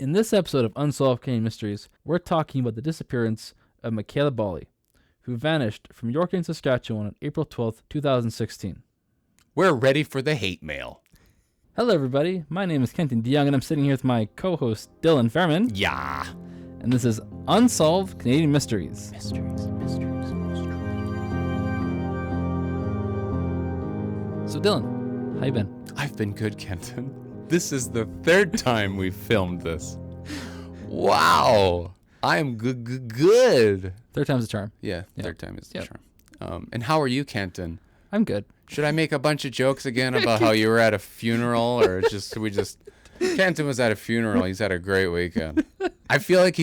In this episode of Unsolved Canadian Mysteries, we're talking about the disappearance of Michaela Bali, who vanished from Yorkton, Saskatchewan on April 12th, 2016. We're ready for the hate mail. Hello, everybody. My name is Kenton DeYoung, and I'm sitting here with my co-host, Dylan Fairman. Yeah. And this is Unsolved Canadian Mysteries. Mysteries. So, Dylan, how you been? I've been good, Kenton. This is the third time we've filmed this. Wow. I am good. Third time's a charm. Yeah, third time is the Yep. charm. And how are you, Kenton? I'm good. Should I make a bunch of jokes again about how you were at a funeral, or Kenton was at a funeral. He's had a great weekend. I feel like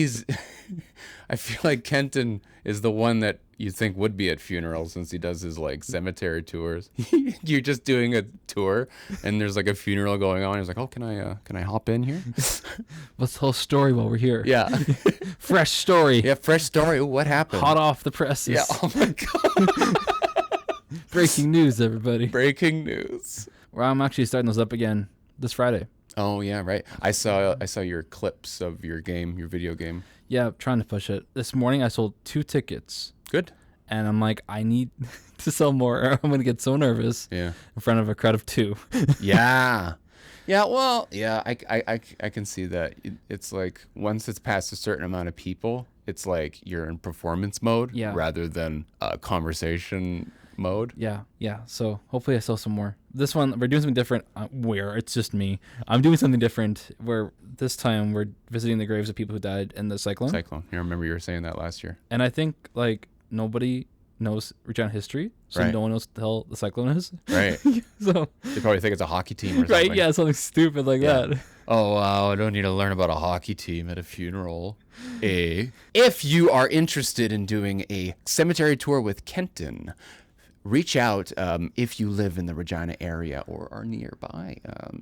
Kenton is the one that you think would be at funerals, since he does his like cemetery tours. You're just doing a tour and there's like a funeral going on. He's like, "Oh, can I hop in here?" What's the whole story while we're here? Yeah. Fresh story. Yeah, fresh story. Ooh, what happened? Hot off the presses. Yeah. Oh my god. Breaking news, everybody. Breaking news. Well, I'm actually starting those up again this Friday. Oh yeah, right. I saw your clips of your video game. Yeah, trying to push it. This morning I sold 2 tickets. Good. And I'm like, I need to sell more or I'm going to get so nervous in front of a crowd of 2. Yeah. Yeah, well, yeah, I can see that. It's like once it's past a certain amount of people, it's like you're in performance mode rather than conversation mode. Yeah. So hopefully I sell some more. This one, we're doing something different where it's just me. I'm doing something different where this time we're visiting the graves of people who died in the cyclone. I remember you were saying that last year. And I think like nobody knows Regina history, so no one knows what the hell the cyclone is. Right. So they probably think it's a hockey team or something. Right, yeah, something stupid like that. Oh, wow, I don't need to learn about a hockey team at a funeral. If you are interested in doing a cemetery tour with Kenton, reach out if you live in the Regina area or are nearby,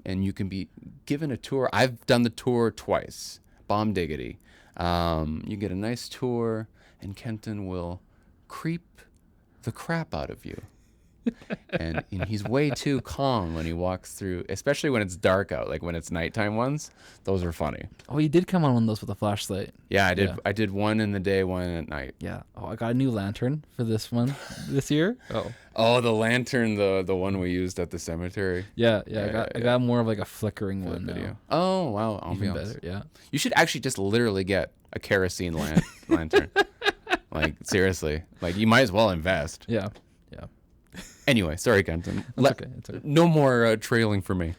and you can be given a tour. I've done the tour twice. Bomb diggity. You get a nice tour, and Kenton will creep the crap out of you. And he's way too calm when he walks through, especially when it's dark out, like when it's nighttime ones. Those are funny. Oh, you did come on one of those with a flashlight. Yeah, I did. Yeah. I did one in the day, one at night. Yeah. Oh, I got a new lantern for this one this year. Oh, the lantern, the one we used at the cemetery. Yeah. I got more of like a flickering one video. Now. Oh, wow. Even better. Yeah. You should actually just literally get a kerosene lantern. Like seriously, like you might as well invest. Yeah. Anyway, sorry, Kenton. It's okay. No more trailing for me.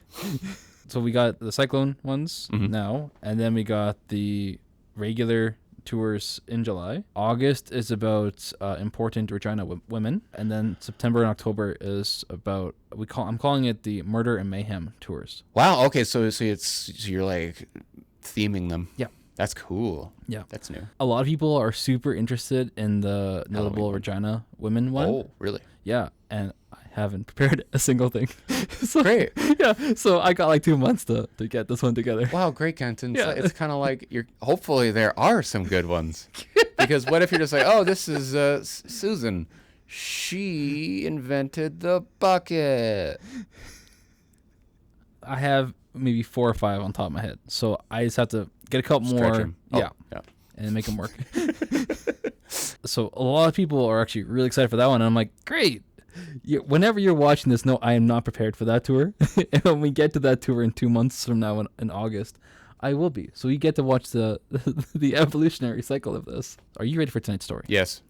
So we got the cyclone ones now, and then we got the regular tours in July. August is about important Regina women, and then September and October is about I'm calling it the murder and mayhem tours. Wow. Okay. So you're like theming them. Yeah. That's cool. Yeah. That's new. A lot of people are super interested in the notable Regina women one. Oh, really? Yeah. And I haven't prepared a single thing. So, great. Yeah. So I got like 2 months to get this one together. Wow. Great, Kenton. Yeah. It's kind of like hopefully there are some good ones. Because what if you're just like, oh, this is Susan. She invented the bucket. I have maybe 4 or 5 on top of my head. So I just have to get a couple Stretch more. them. Yeah. And make them work. So a lot of people are actually really excited for that one. And I'm like, great. Whenever you're watching this, no, I am not prepared for that tour. And when we get to that tour in 2 months from now in August, I will be. So you get to watch the evolutionary cycle of this. Are you ready for tonight's story? Yes.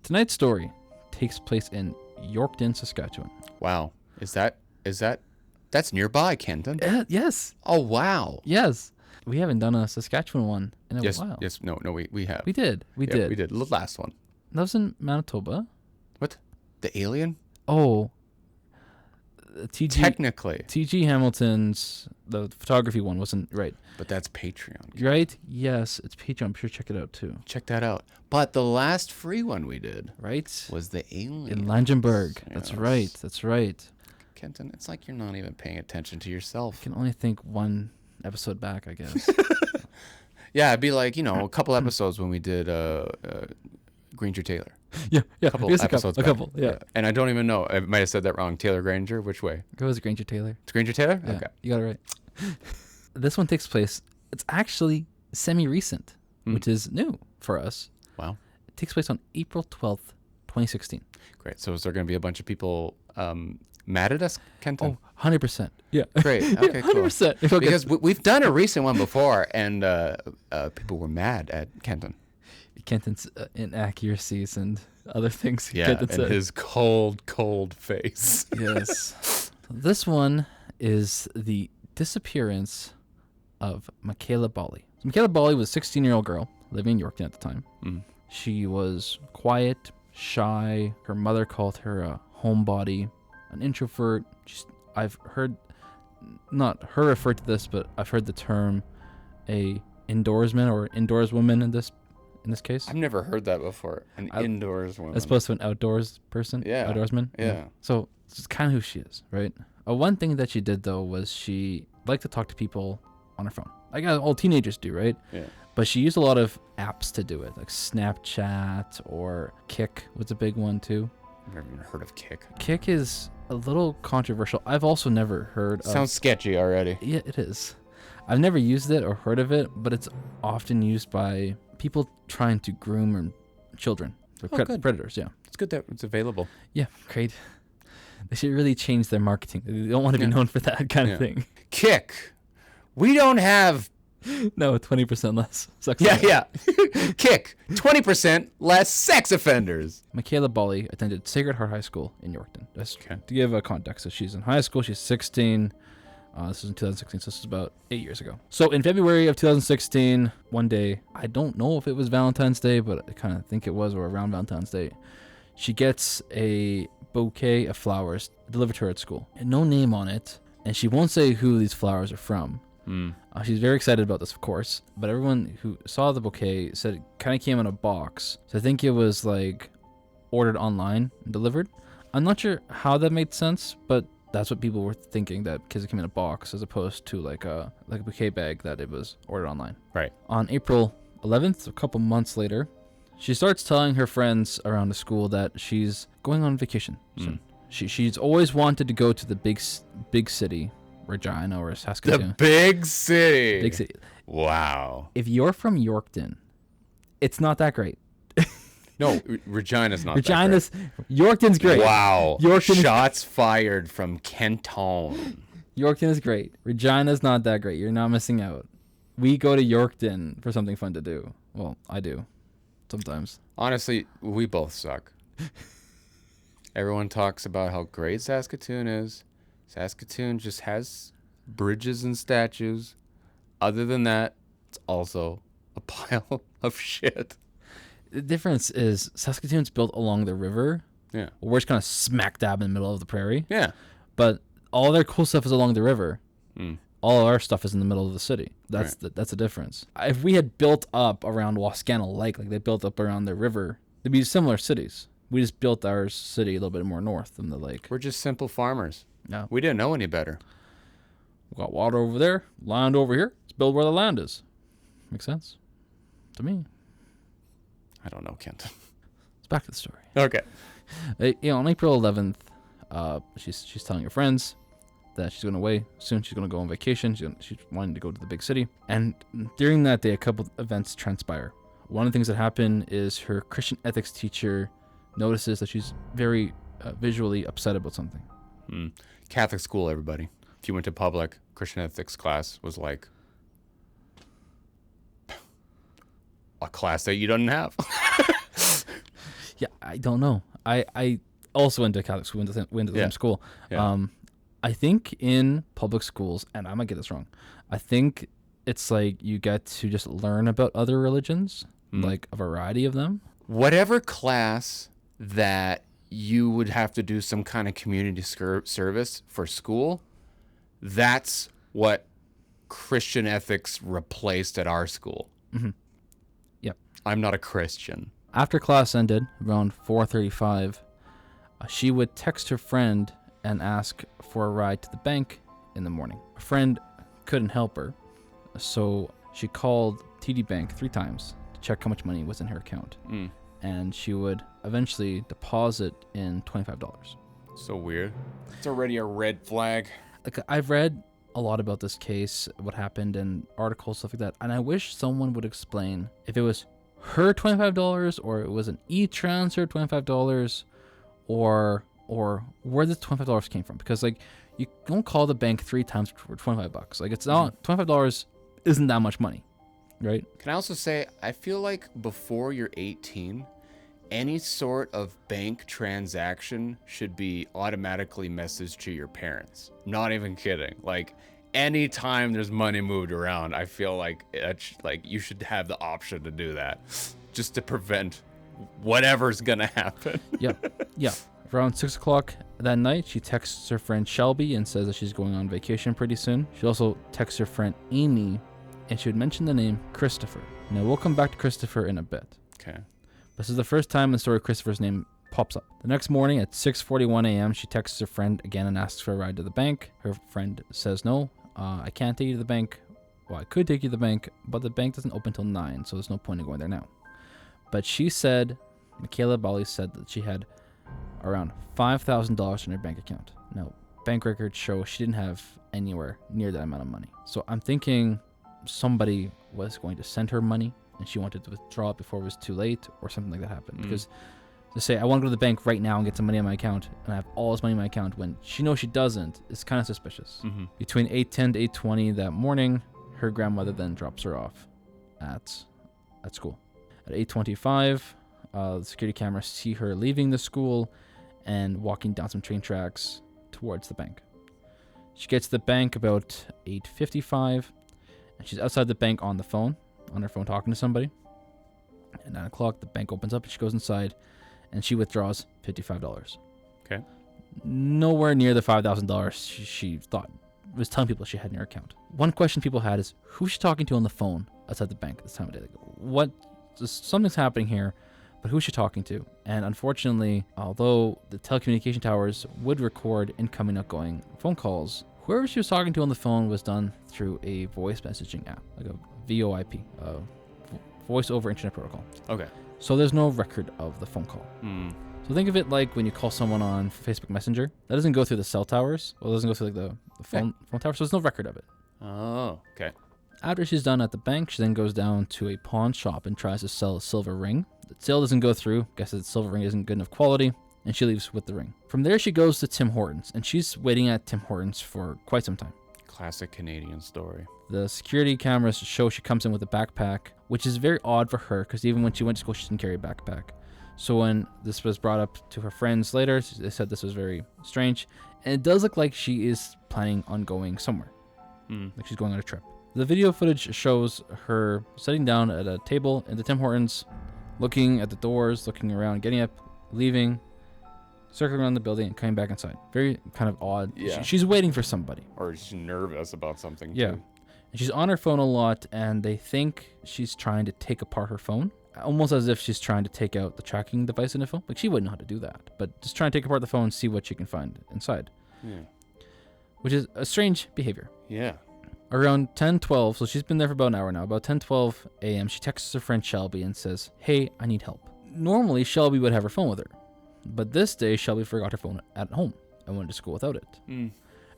Tonight's story takes place in Yorkton, Saskatchewan. Wow. That's nearby, Kenton? Yes. Oh, wow. Yes. We haven't done a Saskatchewan one in a while. Yes. No, we have. We did. We did. The last one. That was in Manitoba. What? The alien? Oh. Technically. T.G. Hamilton's, the photography one wasn't right. But that's Patreon. Right? Yes, it's Patreon. I'm sure check it out too. Check that out. But the last free one we did. Right? Was the alien. In Langenberg. Yes. That's right. Kenton, it's like you're not even paying attention to yourself. I can only think one episode back, I guess. Yeah, it'd be like, a couple episodes when we did Granger Taylor. Yeah. A couple episodes back. A couple, yeah. And I don't even know. I might have said that wrong. Taylor Granger, which way? It was Granger Taylor. It's Granger Taylor? Yeah, okay. You got it right. This one takes place It's actually semi-recent, which is new for us. Wow. It takes place on April 12th, 2016. Great. So is there going to be a bunch of people mad at us, Kenton? Oh, 100%. Yeah. Great. Okay, cool. 100%. Because we've done a recent one before, and people were mad at Kenton. Kenton's inaccuracies and other things. Yeah, Kenton and said. his cold face. Yes. This one is the disappearance of Michaela Bali. So Michaela Bali was a 16-year-old girl living in Yorkton at the time. Mm. She was quiet, shy. Her mother called her a homebody, an introvert. I've heard, not her refer to this, but I've heard the term a indoorsman or indoors woman in this case. I've never heard that before. An indoors woman. As opposed to an outdoors person. Yeah. Outdoorsman. Yeah. So it's kind of who she is, right? One thing that she did though was she liked to talk to people on her phone, like all teenagers do, right? Yeah. But she used a lot of apps to do it, like Snapchat or Kik was a big one too. I've never even heard of Kik. Kik is a little controversial. I've also never heard of... Sounds sketchy already. Yeah, it is. I've never used it or heard of it, but it's often used by people trying to groom children. They're predators, yeah. It's good that it's available. Yeah, great. They should really change their marketing. They don't want to be known for that kind of thing. Kik. We don't have... No, 20% less sex Yeah, offenders. yeah. Kik. 20% less sex offenders. Michaela Bali attended Sacred Heart High School in Yorkton. Just to give a context, so she's in high school. She's 16. This is in 2016, so this is about 8 years ago. So in February of 2016, one day, I don't know if it was Valentine's Day, but I kind of think it was, or around Valentine's Day, she gets a bouquet of flowers delivered to her at school. And no name on it, and she won't say who these flowers are from. She's very excited about this, of course, but everyone who saw the bouquet said it kind of came in a box. So I think it was like ordered online and delivered. I'm not sure how that made sense, but that's what people were thinking, that because it came in a box as opposed to like a bouquet bag, that it was ordered online. Right. On April 11th, a couple months later, she starts telling her friends around the school that she's going on vacation soon. She's always wanted to go to the big city, Regina or Saskatoon. The big city. Big city. Wow. If you're from Yorkton, it's not that great. No, Regina's not Regina's, that great. Yorkton's great. Wow. Yorkton Shots fired from Kenton. Yorkton is great. Regina's not that great. You're not missing out. We go to Yorkton for something fun to do. Well, I do. Sometimes. Honestly, we both suck. Everyone talks about how great Saskatoon is. Saskatoon just has bridges and statues. Other than that, it's also a pile of shit. The difference is Saskatoon's built along the river. Yeah. We're just kind of smack dab in the middle of the prairie. Yeah. But all their cool stuff is along the river. Mm. All our stuff is in the middle of the city. That's that's the difference. If we had built up around Wascana Lake, like they built up around the river, they'd be similar cities. We just built our city a little bit more north than the lake. We're just simple farmers. Yeah. We didn't know any better. We got water over there, land over here. Let's build where the land is. Makes sense to me. I don't know, Kenton. Let's back to the story. Okay. On April 11th, she's telling her friends that she's going away soon. She's going to go on vacation. She's wanting to go to the big city. And during that day, a couple events transpire. One of the things that happen is her Christian ethics teacher notices that she's very visually upset about something. Catholic school, everybody. If you went to public, Christian ethics class was like a class that you don't have. Yeah, I don't know. I also went to Catholic school, went to the same school. Yeah. I think in public schools, and I might get this wrong, I think it's like you get to just learn about other religions, like a variety of them. Whatever class that you would have to do some kind of community service for school, that's what Christian ethics replaced at our school. Mm-hmm. Yep. I'm not a Christian. After class ended, around 4:35, she would text her friend and ask for a ride to the bank in the morning. Her friend couldn't help her, so she called TD Bank 3 times to check how much money was in her account. And she would eventually deposit in $25. So weird. It's already a red flag. Like I've read a lot about this case, what happened, and articles, stuff like that. And I wish someone would explain if it was her $25 or it was an e-transfer $25 or where the $25 came from. Because like you don't call the bank 3 times for $25. Like it's not $25 isn't that much money, right? Can I also say, I feel like before you're 18, any sort of bank transaction should be automatically messaged to your parents. Not even kidding. Like anytime there's money moved around, I feel like you should have the option to do that, just to prevent whatever's gonna happen. Yeah. Around 6 o'clock that night, she texts her friend Shelby and says that she's going on vacation pretty soon. She also texts her friend Amy, and she would mention the name Christopher. Now we'll come back to Christopher in a bit. Okay. This is the first time in the story Christopher's name pops up. The next morning at 6:41 a.m., she texts her friend again and asks for a ride to the bank. Her friend says, no, I can't take you to the bank. Well, I could take you to the bank, but the bank doesn't open till 9, so there's no point in going there now. But she said, Mekayla Bali said that she had around $5,000 in her bank account. Now, bank records show she didn't have anywhere near that amount of money. So I'm thinking somebody was going to send her money and she wanted to withdraw it before it was too late or something like that happened. Because to say, I want to go to the bank right now and get some money on my account and I have all this money in my account when she knows she doesn't, is kind of suspicious. Between 8:10 to 8:20 that morning, her grandmother then drops her off at school. At 8:25, the security cameras see her leaving the school and walking down some train tracks towards the bank. She gets to the bank about 8:55, and she's outside the bank on her phone talking to somebody. At 9 o'clock, the bank opens up and she goes inside and she withdraws $55. Okay. Nowhere near the $5,000 she thought was telling people she had in her account. One question people had is, who's she talking to on the phone outside the bank at this time of day? Like, something's happening here, but who's she talking to? And unfortunately, although the telecommunication towers would record incoming, outgoing phone calls, whoever she was talking to on the phone was done through a voice messaging app, like a VoIP, voice over internet protocol. Okay. So there's no record of the phone call. So think of it like when you call someone on Facebook Messenger. That doesn't go through the cell towers. Well, it doesn't go through like the phone tower, so there's no record of it. Oh, okay. After she's done at the bank, she then goes down to a pawn shop and tries to sell a silver ring. The sale doesn't go through. Guesses the silver ring isn't good enough quality, and she leaves with the ring. From there, she goes to Tim Hortons, and she's waiting at Tim Hortons for quite some time. Classic Canadian story. The security cameras show she comes in with a backpack, which is very odd for her because even when she went to school, she didn't carry a backpack. So when this was brought up to her friends later, they said this was very strange. And it does look like she is planning on going somewhere. Like she's going on a trip. The video footage shows her sitting down at a table in the Tim Hortons, looking at the doors, looking around, getting up, leaving, circling around the building, and coming back inside. Very kind of odd. Yeah. She's waiting for somebody. Or she's nervous about something, Yeah. too. And she's on her phone a lot, and they think she's trying to take apart her phone, almost as if she's trying to take out the tracking device in the phone. Like, she wouldn't know how to do that, but just trying to take apart the phone and see what she can find inside. Yeah. Which is a strange behavior. Yeah. Around 10:12, so she's been there for about an hour now, about 10:12 a.m., she texts her friend Shelby and says, hey, I need help. Normally, Shelby would have her phone with her, but this day, Shelby forgot her phone at home and went to school without it. And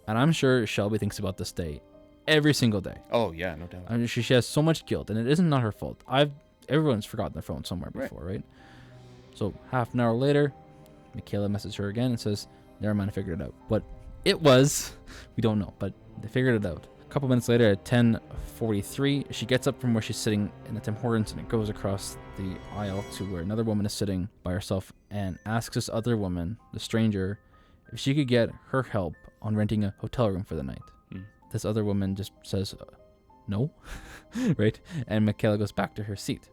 I'm sure Shelby thinks about this day every single day. Oh, yeah, no doubt. I mean, she has so much guilt, and it isn't not her fault. Everyone's forgotten their phone somewhere before, right? So half an hour later, Mekayla messages her again and says, never mind, I figured it out. What it was, we don't know, but they figured it out. A couple minutes later at 10:43, she gets up from where she's sitting in the Tim Hortons and it goes across the aisle to where another woman is sitting by herself and asks this other woman, the stranger, if she could get her help on renting a hotel room for the night. This other woman just says, no, right? And Mekayla goes back to her seat.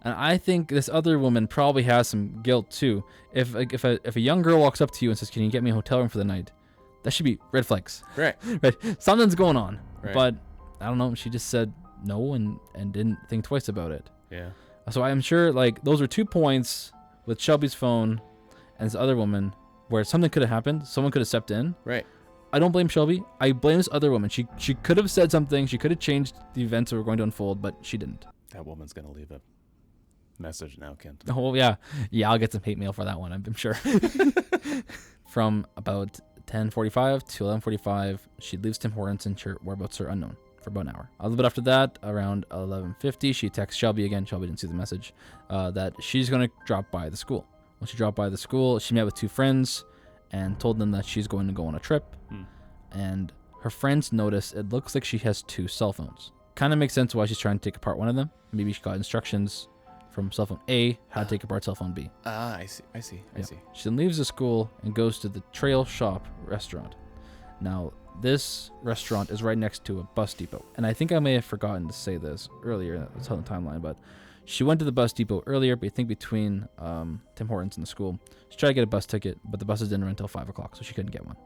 And I think this other woman probably has some guilt too. If a young girl walks up to you and says, can you get me a hotel room for the night? That should be red flags. Right. Something's going on. Right. But I don't know. She just said no and didn't think twice about it. Yeah. So I'm sure like those were 2 points with Shelby's phone and this other woman where something could have happened. Someone could have stepped in. Right. I don't blame Shelby. I blame this other woman. She could have said something. She could have changed the events that were going to unfold, but she didn't. That woman's going to leave a message now, Kent. Oh, yeah. Yeah, I'll get some hate mail for that one, I'm sure. From about 10:45 to 11:45, she leaves Tim Hortons and her whereabouts are unknown for about an hour. A little bit after that, around 11:50, she texts Shelby again. Shelby didn't see the message, that she's going to drop by the school. When she dropped by the school, she met with two friends and told them that she's going to go on a trip. And her friends notice it looks like she has two cell phones. Kind of makes sense why she's trying to take apart one of them. Maybe she got instructions from cell phone A how to take apart cell phone B. I see. She then leaves the school and goes to the Trail Shop restaurant. Now, this restaurant is right next to a bus depot. And I think I may have forgotten to say this earlier. It's on the timeline, but she went to the bus depot earlier, but I think between Tim Hortons and the school. She tried to get a bus ticket, but the buses didn't run until 5 o'clock, so she couldn't get one.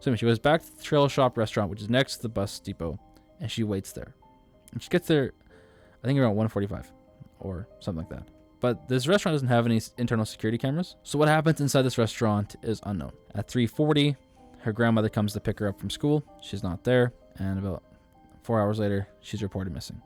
So anyway, she goes back to the Trail Shop restaurant, which is next to the bus depot, and she waits there. And she gets there, I think, around 1:45 or something like that. But this restaurant doesn't have any internal security cameras, so what happens inside this restaurant is unknown. At 3:40, her grandmother comes to pick her up from school. She's not there, and about 4 hours later, she's reported missing.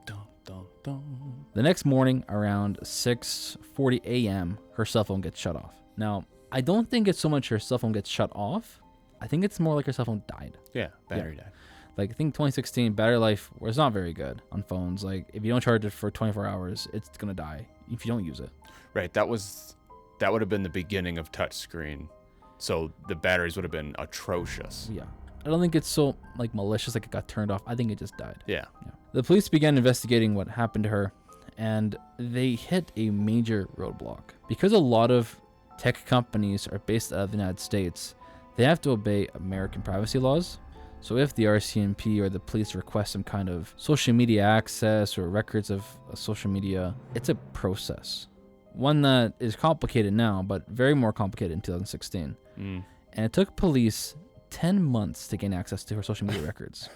The next morning, around 6:40 a.m., her cell phone gets shut off. Now, I don't think it's so much her cell phone gets shut off. I think it's more like her cell phone died. Yeah, battery died. Like, I think 2016, battery life was not very good on phones. Like, if you don't charge it for 24 hours, it's going to die if you don't use it. Right, that would have been the beginning of touchscreen. So the batteries would have been atrocious. Yeah. I don't think it's so, like, malicious, like it got turned off. I think it just died. Yeah. The police began investigating what happened to her, and they hit a major roadblock. Because a lot of tech companies are based out of the United States, they have to obey American privacy laws. So if the RCMP or the police request some kind of social media access or records of social media, it's a process. One that is complicated now, but very more complicated in 2016. And it took police 10 months to gain access to her social media records.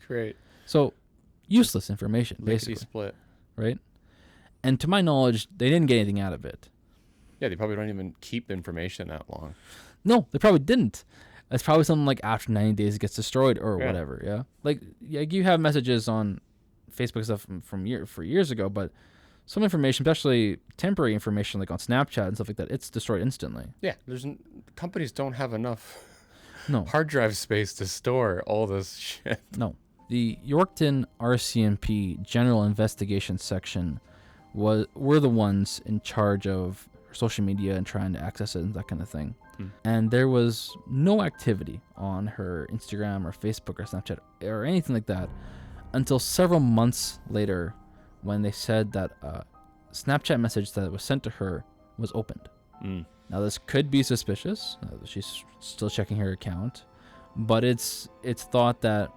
Great. So useless information, basically. Split. Right? And to my knowledge, they didn't get anything out of it. Yeah, they probably don't even keep information that long. No, they probably didn't. It's probably something like after 90 days it gets destroyed or whatever. Yeah. Like you have messages on Facebook stuff from years ago, but some information, especially temporary information like on Snapchat and stuff like that, it's destroyed instantly. Yeah. Companies don't have enough hard drive space to store all this shit. No. The Yorkton RCMP General Investigation Section were the ones in charge of social media and trying to access it and that kind of thing. And there was no activity on her Instagram or Facebook or Snapchat or anything like that until several months later when they said that a Snapchat message that was sent to her was opened. Now, this could be suspicious. She's still checking her account, but it's thought that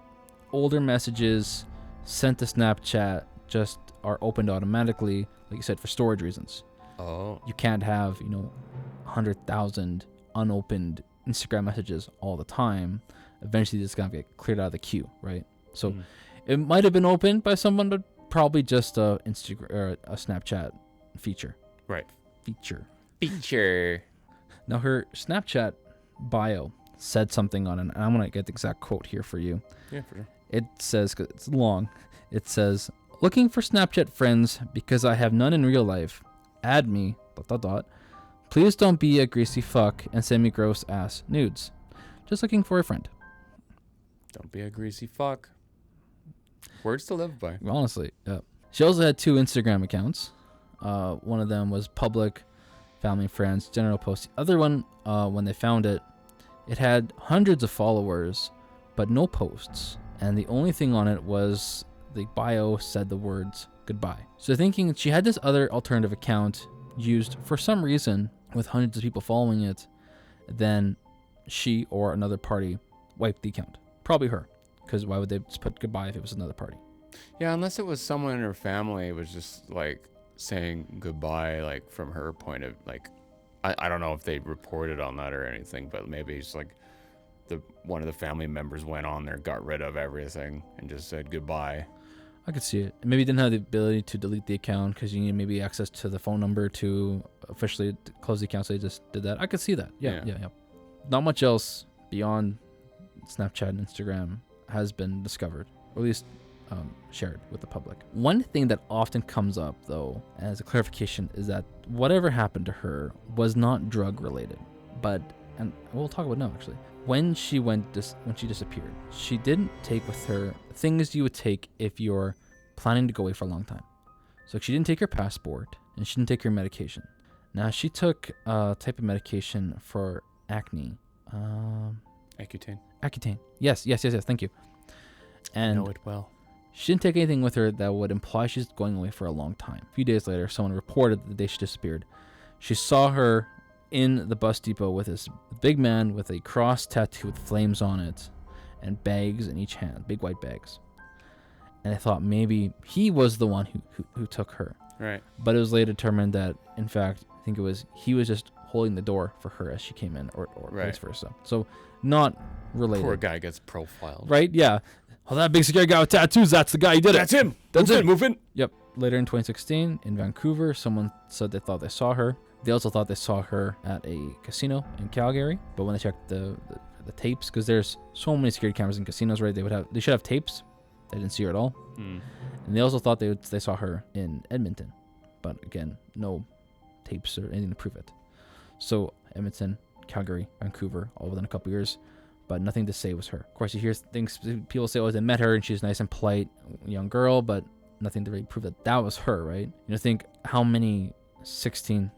older messages sent to Snapchat just are opened automatically, like you said, for storage reasons. Oh. You can't have, 100,000 unopened Instagram messages all the time. Eventually, it's gonna get cleared out of the queue, right? So, it might have been opened by someone, but probably just a Instagram or a Snapchat feature. Right. Feature. Now, her Snapchat bio said something on it, and I'm gonna get the exact quote here for you. Yeah, for sure. It says, 'cause it's long. It says, "Looking for Snapchat friends because I have none in real life. Add me. ... Please don't be a greasy fuck and send me gross ass nudes. Just looking for a friend." Don't be a greasy fuck. Words to live by. Honestly, yeah. She also had 2 Instagram accounts. One of them was public, family, friends, general posts. The other one, when they found it, it had hundreds of followers, but no posts. And the only thing on it was the bio said the words goodbye. So thinking she had this other alternative account used for some reason with hundreds of people following it, then she or another party wiped the account. Probably her, because why would they just put goodbye if it was another party? Yeah, unless it was someone in her family was just like saying goodbye, like from her point of like, I don't know if they reported on that or anything, but maybe it's like one of the family members went on there, got rid of everything, and just said goodbye. I could see it. Maybe didn't have the ability to delete the account because you need maybe access to the phone number to officially close the account, so they just did that. I could see that. Yeah. Not much else beyond Snapchat and Instagram has been discovered, or at least shared with the public. One thing that often comes up, though, as a clarification, is that whatever happened to her was not drug related, but and we'll talk about no actually. When she disappeared, she didn't take with her things you would take if you're planning to go away for a long time. So she didn't take her passport, and she didn't take her medication. Now she took a type of medication for acne. Accutane. Accutane. Yes. Thank you. And I know it well. she didn't take anything with her that would imply she's going away for a long time. A few days later, someone reported that the day she disappeared, she saw her in the bus depot with this big man with a cross tattoo with flames on it and bags in each hand, big white bags. And I thought maybe he was the one who took her. Right. But it was later determined that, in fact, I think he was just holding the door for her as she came in, or vice versa. So not related. Poor guy gets profiled. Right? Yeah. Oh, that big scary guy with tattoos, that's the guy who did it. That's him. That's it. Move in. Yep. Later in 2016, in Vancouver, someone said they thought they saw her. They also thought they saw her at a casino in Calgary. But when they checked the tapes, because there's so many security cameras in casinos, right? They should have tapes. They didn't see her at all. And they also thought they saw her in Edmonton. But again, no tapes or anything to prove it. So Edmonton, Calgary, Vancouver, all within a couple years, but nothing to say was her. Of course, you hear things, people say, oh, they met her and she's a nice and polite young girl, but nothing to really prove that was her, right? Think how many 16,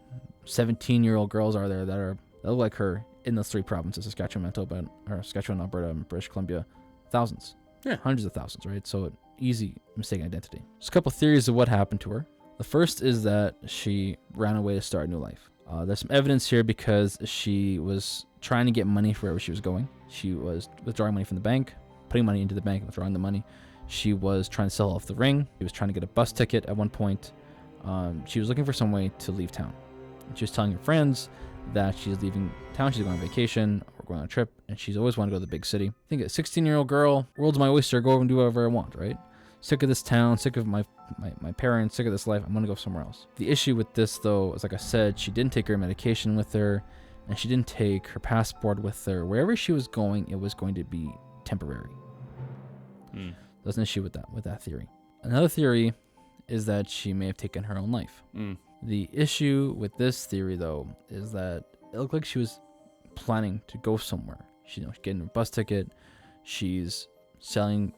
17-year-old girls are there that look like her in those three provinces, Saskatchewan, Alberta, and British Columbia. Thousands. Yeah. Hundreds of thousands, right? So easy mistaken identity. Just a couple theories of what happened to her. The first is that she ran away to start a new life. There's some evidence here because she was trying to get money for wherever she was going. She was withdrawing money from the bank, putting money into the bank, withdrawing the money. She was trying to sell off the ring. She was trying to get a bus ticket at one point. She was looking for some way to leave town. She was telling her friends that she's leaving town, she's going on vacation or going on a trip, and she's always wanted to go to the big city. I think a 16-year-old girl, world's my oyster, go over and do whatever I want, right? Sick of this town, sick of my parents, sick of this life, I'm gonna go somewhere else. The issue with this though is, like I said, she didn't take her medication with her, and she didn't take her passport with her. Wherever she was going, it was going to be temporary. There's an issue with that theory. Another theory is that she may have taken her own life. The issue with this theory though is that it looked like she was planning to go somewhere. She's getting a bus ticket, she's selling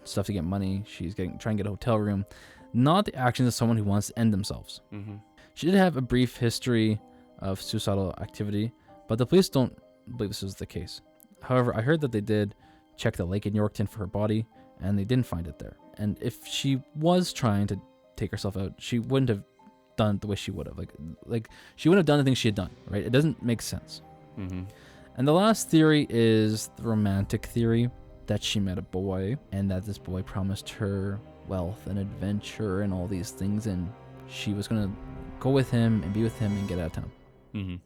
stuff to get money, she's trying to get a hotel room, not the actions of someone who wants to end themselves. She did have a brief history of suicidal activity, but the police don't believe this is the case. However, I heard that they did check the lake in Yorkton for her body, and they didn't find it there. And if she was trying to take herself out, she wouldn't have done it the way she would have. Like she wouldn't have done the things she had done, right? It doesn't make sense. And the last theory is the romantic theory, that she met a boy and that this boy promised her wealth and adventure and all these things, and she was going to go with him and be with him and get out of town.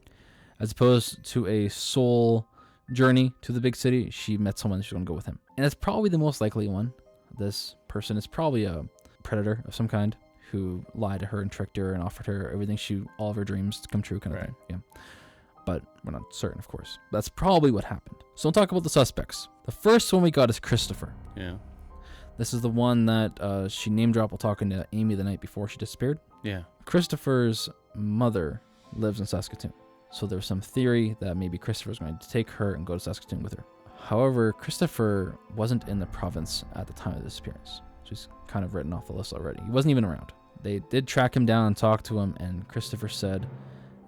As opposed to a soul journey to the big city, she met someone she's going to go with him. And that's probably the most likely one. This person is probably a predator of some kind who lied to her and tricked her and offered her everything, all of her dreams to come true kind of thing. Yeah. But we're not certain, of course. That's probably what happened. So we'll talk about the suspects. The first one we got is Christopher. Yeah. This is the one that she name dropped while talking to Amy the night before she disappeared. Yeah. Christopher's mother lives in Saskatoon. So there's some theory that maybe Christopher's going to take her and go to Saskatoon with her. However, Christopher wasn't in the province at the time of the disappearance. So he's kind of written off the list already. He wasn't even around. They did track him down and talk to him, and Christopher said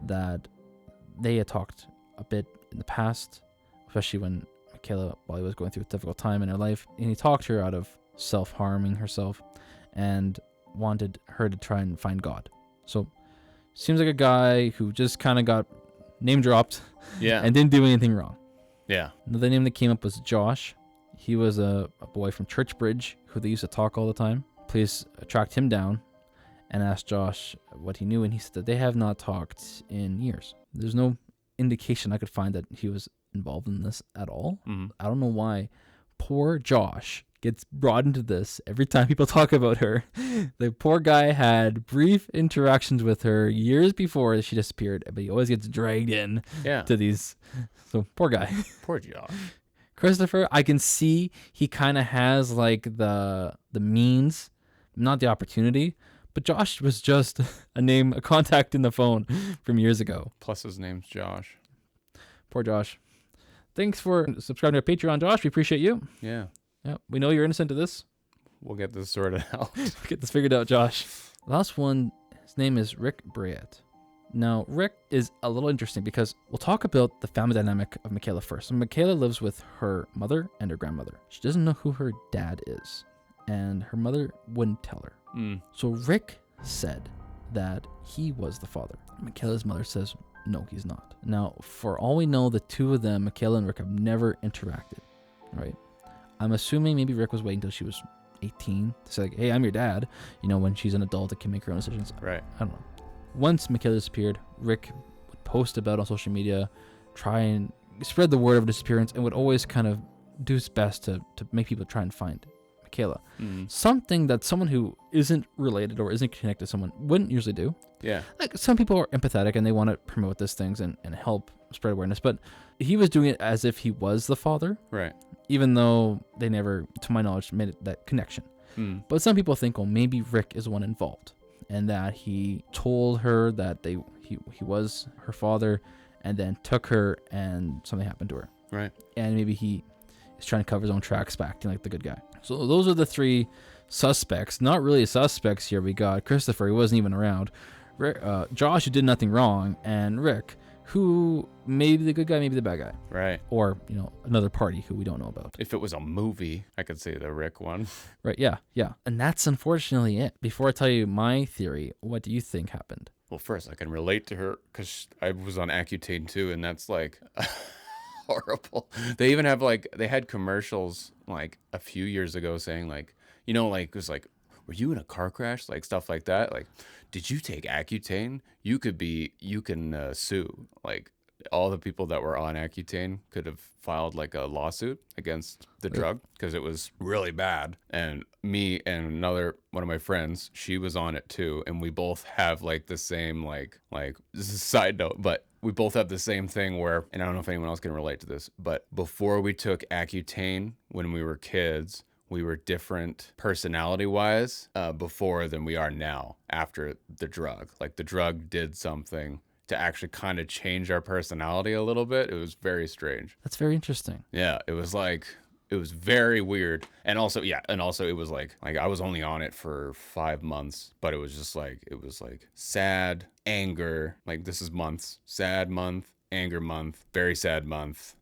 that they had talked a bit in the past, especially when Michaela Bali was going through a difficult time in her life, and he talked her out of self-harming herself and wanted her to try and find God. So seems like a guy who just kind of got name dropped and didn't do anything wrong. Yeah. Another name that came up was Josh. He was a boy from Churchbridge who they used to talk all the time. Police tracked him down and asked Josh what he knew, and he said that they have not talked in years. There's no indication I could find that he was involved in this at all. I don't know why poor Josh gets brought into this every time people talk about her. The poor guy had brief interactions with her years before she disappeared, but he always gets dragged in to these. So poor guy. Poor Josh. Christopher, I can see he kind of has like the means, not the opportunity. But Josh was just a contact in the phone from years ago. Plus his name's Josh. Poor Josh. Thanks for subscribing to our Patreon, Josh. We appreciate you. Yeah. Yeah, we know you're innocent of this. We'll get this sorted out. Get this figured out, Josh. Last one, his name is Rick Briette. Now, Rick is a little interesting because we'll talk about the family dynamic of Mekayla first. So Mekayla lives with her mother and her grandmother. She doesn't know who her dad is, and her mother wouldn't tell her. So Rick said that he was the father. Mekayla's mother says, no, he's not. Now, for all we know, the two of them, Mekayla and Rick, have never interacted, right? I'm assuming maybe Rick was waiting until she was 18 to say, like, hey, I'm your dad. You know, when she's an adult that can make her own decisions. Right. I don't know. Once Mekayla disappeared, Rick would post about it on social media, try and spread the word of disappearance, and would always kind of do his best to make people try and find Mekayla. Something that someone who isn't related or isn't connected to someone wouldn't usually do. Yeah. Like, some people are empathetic and they want to promote these things and help spread awareness, but he was doing it as if he was the father. Right. Even though they never, to my knowledge, made that connection. But some people think, well, maybe Rick is the one involved, and that he told her that he was her father, and then took her, and something happened to her. Right. And maybe he is trying to cover his own tracks by acting like the good guy. So those are the three suspects. Not really suspects here. We got Christopher, who wasn't even around, Josh, who did nothing wrong, and Rick, who may be the good guy, maybe the bad guy. Right. Or, you know, another party who we don't know about. If it was a movie, I could say the Rick one. Right, yeah. And that's unfortunately it. Before I tell you my theory, what do you think happened? Well, first, I can relate to her because I was on Accutane too, and that's like horrible. They even have they had commercials like a few years ago saying like, you know, like, it was like, were you in a car crash? Like stuff like that. Like, did you take Accutane? You can sue. Like, all the people that were on Accutane could have filed like a lawsuit against the drug because it was really bad. And me and another one of my friends, she was on it too, and we both have like the same like this is a side note, but we both have the same thing where, and I don't know if anyone else can relate to this, but before we took Accutane when we were kids, we were different personality-wise before than we are now after the drug. Like, the drug did something to actually kind of change our personality a little bit. It was very strange. That's very interesting. Yeah, it was very weird. And also it was like I was only on it for 5 months, but it was just like, it was like sad, anger, like this is months, sad month, anger month, very sad month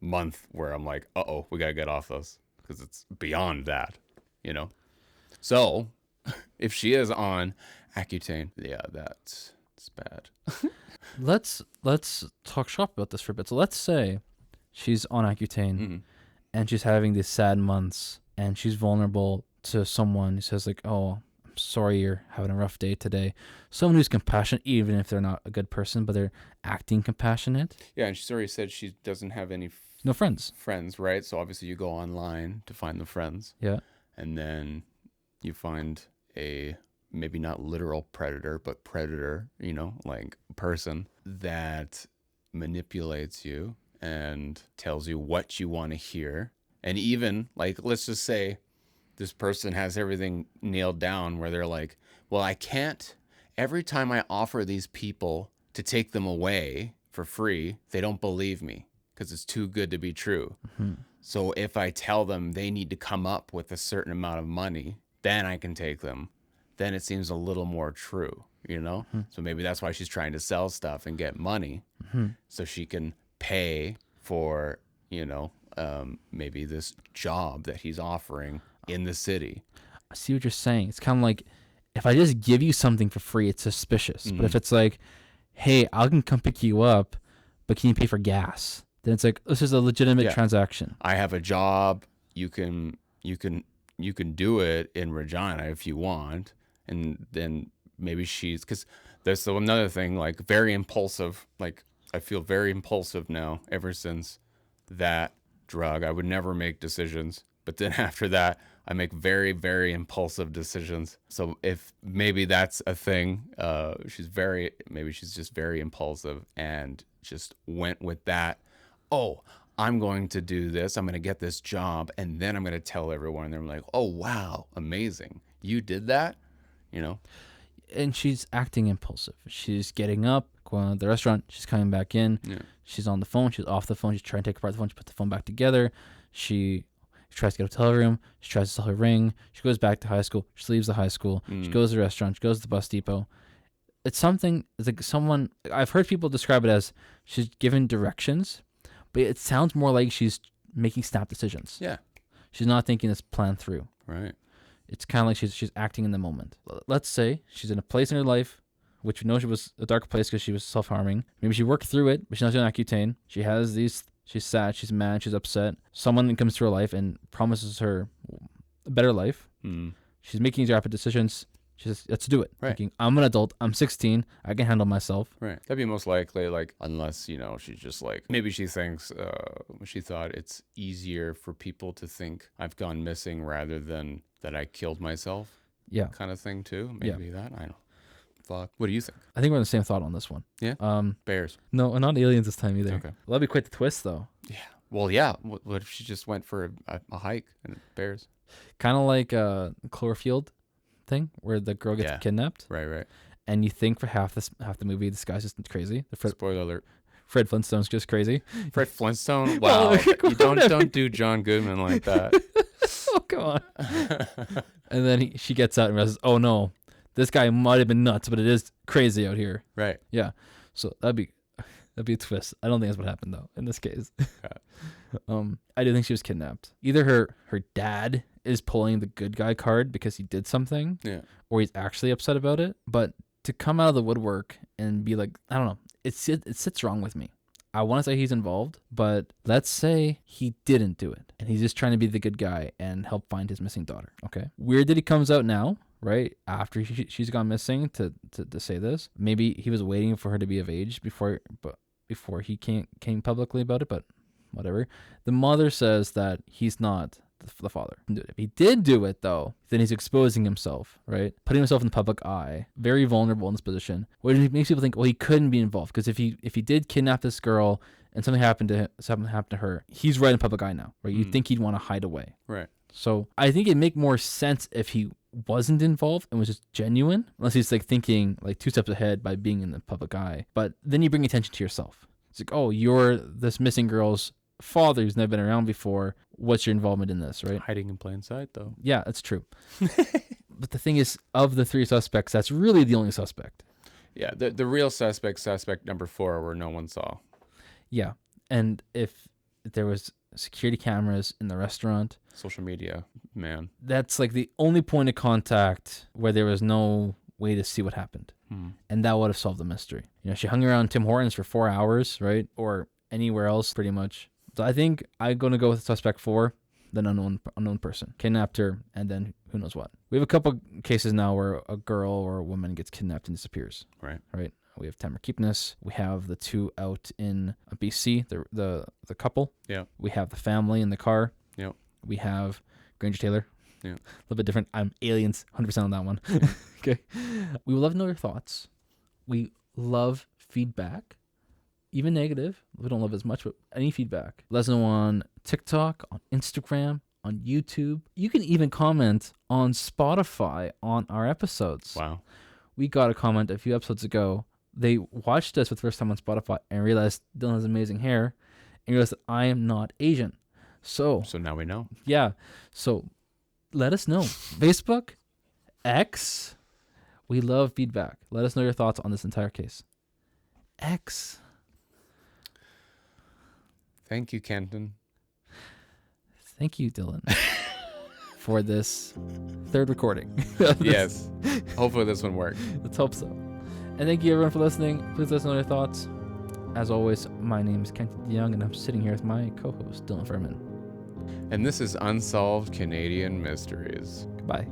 where I'm like, uh-oh, we got to get off this. Because it's beyond that, you know? So, if she is on Accutane, yeah, it's bad. Let's talk shop about this for a bit. So let's say she's on Accutane and she's having these sad months and she's vulnerable to someone who says like, oh, I'm sorry you're having a rough day today. Someone who's compassionate, even if they're not a good person, but they're acting compassionate. Yeah, and she's already said she doesn't have any no friends. Friends, right? So obviously you go online to find the friends. Yeah. And then you find a maybe not literal predator, but predator, you know, like person that manipulates you and tells you what you want to hear. And even like, let's just say this person has everything nailed down where they're like, well, I can't, every time I offer these people to take them away for free, they don't believe me. Because it's too good to be true. So if I tell them they need to come up with a certain amount of money, then I can take them. Then it seems a little more true, you know? So maybe that's why she's trying to sell stuff and get money so she can pay for, you know, maybe this job that he's offering in the city. I see what you're saying. It's kind of like, if I just give you something for free, it's suspicious. But if it's like, hey, I can come pick you up, but can you pay for gas? Then it's like, this is a legitimate transaction. I have a job. You can do it in Regina if you want. And then maybe because there's another thing, like very impulsive. Like, I feel very impulsive now ever since that drug. I would never make decisions. But then after that, I make very, very impulsive decisions. So if maybe that's a thing, maybe she's just very impulsive and just went with that. Oh, I'm going to do this. I'm going to get this job. And then I'm going to tell everyone. And they're like, oh, wow, amazing. You did that? You know? and she's acting impulsive. She's getting up, going to the restaurant. She's coming back in. Yeah. She's on the phone. She's off the phone. She's trying to take apart the phone. She puts the phone back together. She tries to get a hotel room. She tries to sell her ring. She goes back to high school. She leaves the high school. She goes to the restaurant. She goes to the bus depot. It's something, it's like someone, I've heard people describe it as she's given directions, but it sounds more like she's making snap decisions. Yeah. She's not thinking this plan through. Right. It's kind of like she's acting in the moment. Let's say she's in a place in her life, which we know she was a dark place because she was self-harming. Maybe she worked through it, but she's not doing Accutane. She has these, she's sad, she's mad, she's upset. Someone comes to her life and promises her a better life. She's making these rapid decisions. She says, let's do it. Right. Thinking, I'm an adult. I'm 16. I can handle myself. Right. That'd be most likely, like, unless, you know, she's just like, maybe she thinks, she thought it's easier for people to think I've gone missing rather than that I killed myself. Yeah. Kind of thing, too. Maybe that. I don't. Fuck. What do you think? I think we're on the same thought on this one. Yeah. Bears. No, not aliens this time either. Okay. Well, that'd be quite the twist, though. Yeah. Well, yeah. What if she just went for a hike and bears? Kind of like Cloverfield thing where the girl gets kidnapped. Right. And you think for half the movie, this guy's just crazy. Spoiler alert. Fred Flintstone's just crazy. Fred Flintstone? Wow. You don't do John Goodman like that. Oh, come on. And then she gets out and realizes, oh no, this guy might have been nuts, but it is crazy out here. Right. Yeah. So that'd be a twist. I don't think that's what happened though in this case. I do think she was kidnapped. Either her dad is pulling the good guy card because he did something, or he's actually upset about it. But to come out of the woodwork and be like, I don't know, it sits wrong with me. I want to say he's involved, but let's say he didn't do it, and he's just trying to be the good guy and help find his missing daughter. Okay, weird that he comes out now, right after she's gone missing, to say this. Maybe he was waiting for her to be of age before he came publicly about it, but whatever. The mother says that he's not the father. If he did do it, though, then he's exposing himself, right? Putting himself in the public eye, very vulnerable in this position, which makes people think, well, he couldn't be involved because if he did kidnap this girl and something happened to her, he's right in the public eye now, right? You'd think he'd want to hide away, right? So I think it'd make more sense if he wasn't involved and was just genuine, unless he's like thinking like 2 steps ahead by being in the public eye. But then you bring attention to yourself. It's like, oh, you're this missing girl's father who's never been around before. What's your involvement in this, right? Hiding in plain sight, though. Yeah, that's true. But the thing is, of the 3 suspects, that's really the only suspect. Yeah, the real suspect number 4, where no one saw. Yeah, and if there was security cameras in the restaurant, social media, man, that's like the only point of contact where there was no way to see what happened. And that would have solved the mystery. You know, she hung around Tim Hortons for 4 hours, right? Or anywhere else, pretty much. So I think I'm going to go with suspect 4, then unknown person. Kidnapped her, and then who knows what. We have a couple cases now where a girl or a woman gets kidnapped and disappears. Right. We have Tamara Keepness. We have the 2 out in BC, the couple. Yeah. We have the family in the car. Yeah. We have Granger Taylor. Yeah. A little bit different. I'm aliens, 100% on that one. Okay. We would love to know your thoughts. We love feedback, even negative. We don't love as much, but any feedback. Let us know on TikTok, on Instagram, on YouTube. You can even comment on Spotify on our episodes. Wow. We got a comment a few episodes ago. They watched us for the first time on Spotify and realized Dylan has amazing hair and realized that I am not Asian. So now we know. Yeah. So let us know. Facebook, X. We love feedback. Let us know your thoughts on this entire case. X. Thank you, Kenton. Thank you, Dylan, for this 3rd recording. Yes. Hopefully this one worked. Let's hope so. And thank you, everyone, for listening. Please let us know your thoughts. As always, my name is Kenton Young, and I'm sitting here with my co-host, Dylan Furman. And this is Unsolved Canadian Mysteries. Goodbye.